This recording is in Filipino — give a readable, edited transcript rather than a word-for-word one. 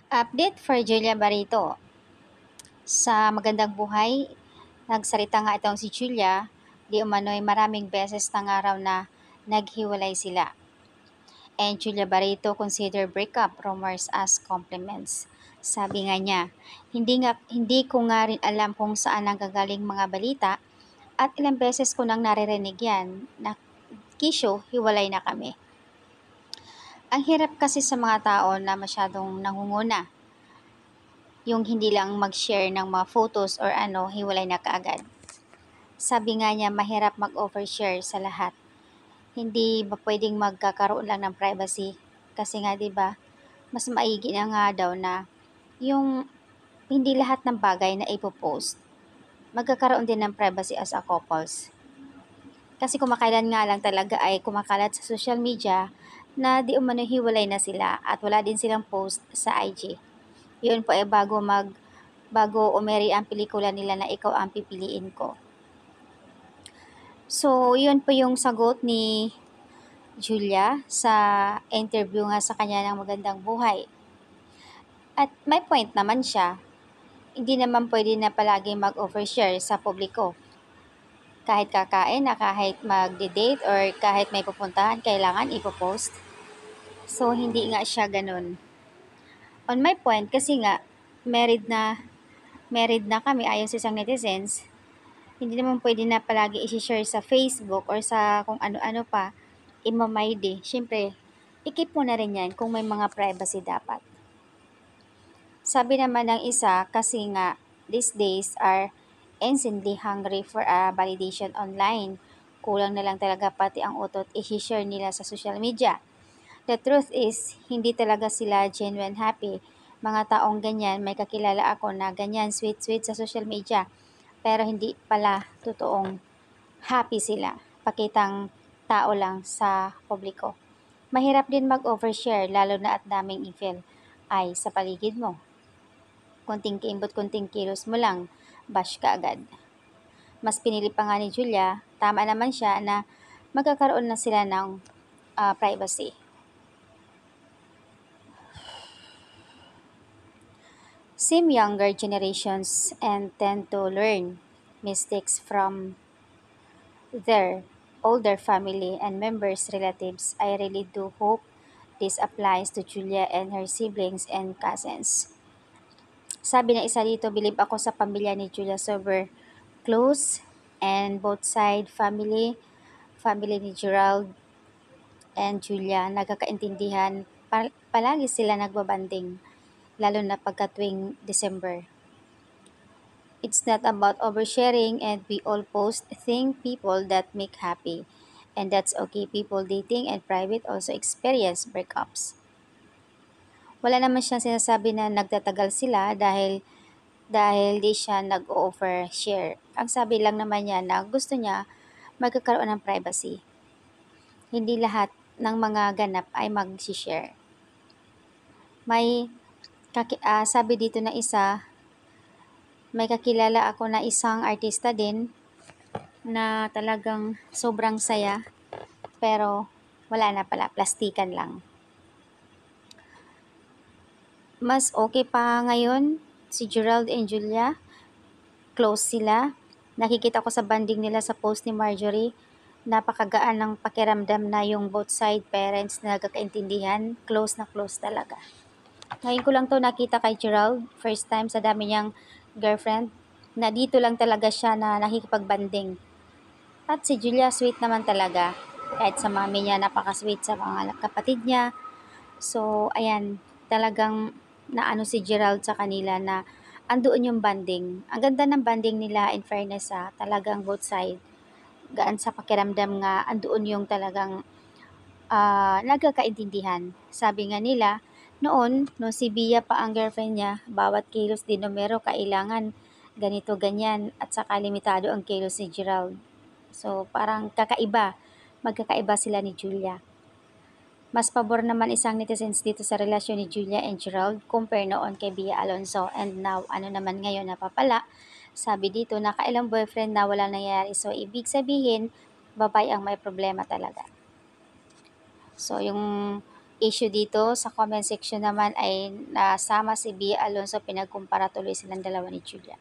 Update for Julia Barito. Sa Magandang Buhay, nagsalita nga itong si Julia, di umano'y maraming beses ng araw na naghiwalay sila. And Julia Barito consider breakup rumors as compliments. Sabi nga niya, hindi ko nga rin alam kung saan nanggagaling mga balita at ilang beses ko nang naririnig yan na Kisho, hiwalay na kami. Ang hirap kasi sa mga tao na masyadong nangunguna, yung hindi lang mag-share ng mga photos or hiwalay na kaagad. Sabi nga niya mahirap mag-overshare sa lahat. Hindi ba pwedeng magkakaroon lang ng privacy? Kasi nga 'di ba, mas maigi na nga daw na yung hindi lahat ng bagay na ipo-post magkakaroon din ng privacy as a couples. Kasi kumakailan nga lang talaga ay kumakalat sa social media na di umano hiwalay na sila at wala din silang post sa IG. Yun po ay bago umeri ang pelikula nila na ikaw ang pipiliin ko. So, yun po yung sagot ni Julia sa interview nga sa kanya ng Magandang Buhay. At may point naman siya, hindi naman pwede na palagi mag-overshare sa publiko. Kahit kakain na kahit mag-date or kahit may pupuntahan, kailangan ipopost. So, hindi nga siya ganun. On my point, kasi nga, married na kami ayon sa isang netizens, hindi naman pwede na palagi i-share sa Facebook or sa kung ano-ano pa, imamayde. Siyempre, i-keep mo na rin yan kung may mga privacy dapat. Sabi naman ng isa, kasi nga, these days are insanely hungry for a validation online. Kulang na lang talaga pati ang utot i-share nila sa social media. The truth is, hindi talaga sila genuine happy. Mga taong ganyan, may kakilala ako na ganyan sweet-sweet sa social media. Pero hindi pala totoong happy sila. Pakitang tao lang sa publiko. Mahirap din mag-overshare lalo na at daming i-feel ay sa paligid mo. Kunting kiimbot, kunting kilos mo lang, bash ka agad. Mas pinili pa nga ni Julia, tama naman siya na magkakaroon na sila ng privacy. Seem younger generations and tend to learn mistakes from their older family and members, relatives. I really do hope this applies to Julia and her siblings and cousins. Sabi ng isa dito, believe ako sa pamilya ni Julia Sober close and both side family ni Gerald and Julia nagkakaintindihan. Palagi sila nagbabanding, lalo na pagkatuwing December. It's not about oversharing and we all post people that make happy. And that's okay. People dating and private also experience breakups. Wala naman siyang sinasabi na nagtatagal sila dahil di siya nag-offer share. Ang sabi lang naman niya na gusto niya magkakaroon ng privacy. Hindi lahat ng mga ganap ay mag-share. Sabi dito na isa, may kakilala ako na isang artista din na talagang sobrang saya pero wala na pala, plastikan lang. Mas okay pa ngayon si Gerald and Julia, close sila. Nakikita ko sa banding nila sa post ni Marjorie, napakagaan ng pakiramdam na yung both side parents na nagkakaintindihan, close na close talaga. Ngayon ko lang to nakita kay Gerald, first time sa dami niyang girlfriend, na dito lang talaga siya na nakikipagbanding. At si Julia, sweet naman talaga. Kahit sa mami niya, napaka-sweet sa mga kapatid niya. So, ayan, talagang naano si Gerald sa kanila na andoon yung banding. Ang ganda ng banding nila, in fairness talagang both side. Gaan sa pakiramdam nga, andoon yung talagang nagkakaintindihan. Sabi nga nila, noon, no si Bia pa ang girlfriend niya, bawat kilos din numero kailangan ganito ganyan at saka limitado ang kilos ni Gerald. So parang magkakaiba sila ni Julia. Mas pabor naman isang netizens dito sa relasyon ni Julia and Gerald compare noon kay Bia Alonzo and now ano naman ngayon napapala. Sabi dito nakailang boyfriend na walang nangyayari so ibig sabihin babae ang may problema talaga. So yung issue dito sa comment section naman ay nasama si Bea Alonso, pinagkumpara tuloy silang dalawa ni Julia.